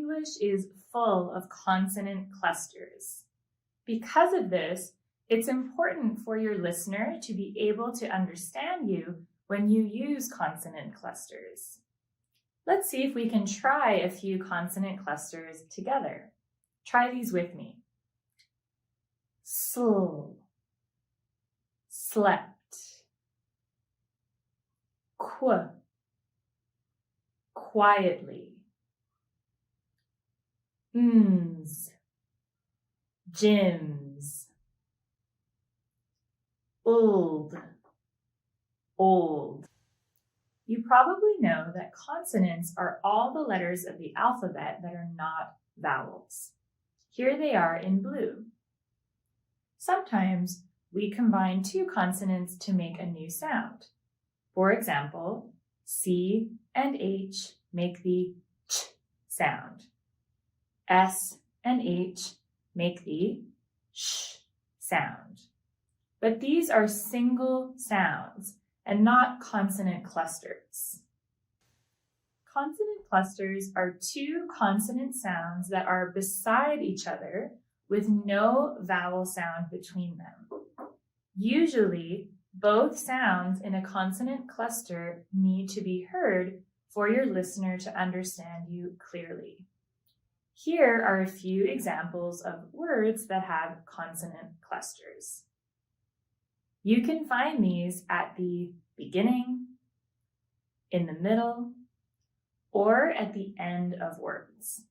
English is full of consonant clusters. Because of this, it's important for your listener to be able to understand you when you use consonant clusters. Let's see if we can try a few consonant clusters together. Try these with me. Sl, slept. Qu, quietly. Ms, gyms. Old, old. You probably know that consonants are all the letters of the alphabet that are not vowels. Here they are in blue. Sometimes we combine two consonants to make a new sound. For example, C and H make the ch sound. S and H make the sh sound. But these are single sounds and not consonant clusters. Consonant clusters are two consonant sounds that are beside each other with no vowel sound between them. Usually, both sounds in a consonant cluster need to be heard for your listener to understand you clearly. Here are a few examples of words that have consonant clusters. You can find these at the beginning, in the middle, or at the end of words.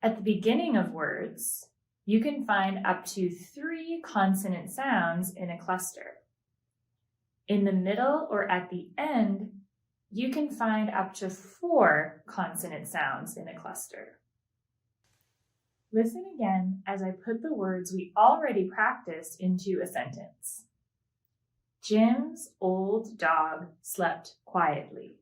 At the beginning of words, you can find up to 3 consonant sounds in a cluster. In the middle or at the end, you can find up to 4 consonant sounds in a cluster. Listen again as I put the words we already practiced into a sentence. Jim's old dog slept quietly.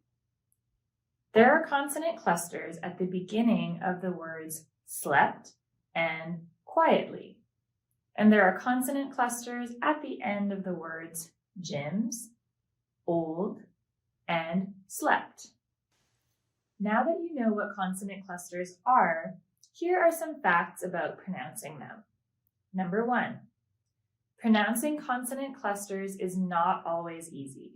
There are consonant clusters at the beginning of the words slept and quietly. And there are consonant clusters at the end of the words Jim's, old, and slept. Now that you know what consonant clusters are, here are some facts about pronouncing them. Number 1, pronouncing consonant clusters is not always easy.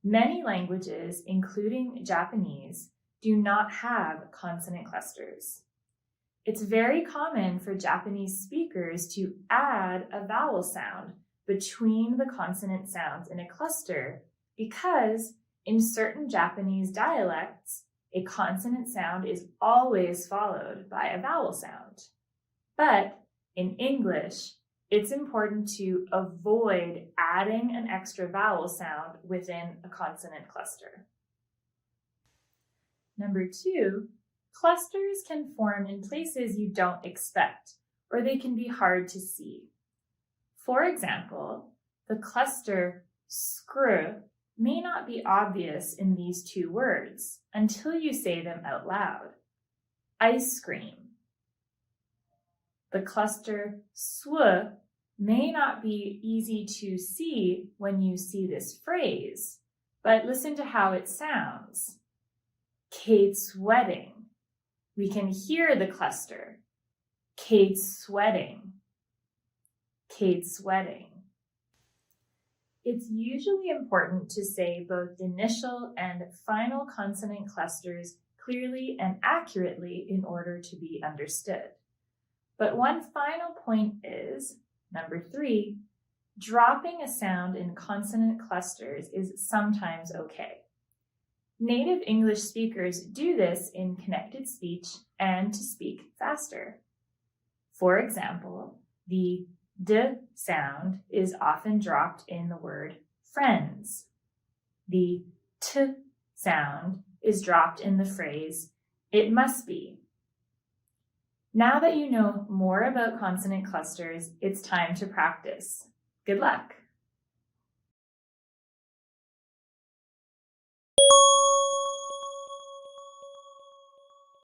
Many languages, including Japanese, do not have consonant clusters. It's very common for Japanese speakers to add a vowel sound between the consonant sounds in a cluster because in certain Japanese dialects, a consonant sound is always followed by a vowel sound. But in English, it's important to avoid adding an extra vowel sound within a consonant cluster. Number 2, clusters can form in places you don't expect, or they can be hard to see. For example, the cluster skr may not be obvious in these 2 words until you say them out loud. Ice cream. The cluster sw may not be easy to see when you see this phrase, but listen to how it sounds. Kate's wedding. We can hear the cluster. Kate's sweating. Kate's wedding. It's usually important to say both initial and final consonant clusters clearly and accurately in order to be understood. But one final point is, number 3, dropping a sound in consonant clusters is sometimes okay. Native English speakers do this in connected speech and to speak faster. For example, the D sound is often dropped in the word friends. The T sound is dropped in the phrase, it must be. Now that you know more about consonant clusters, it's time to practice. Good luck!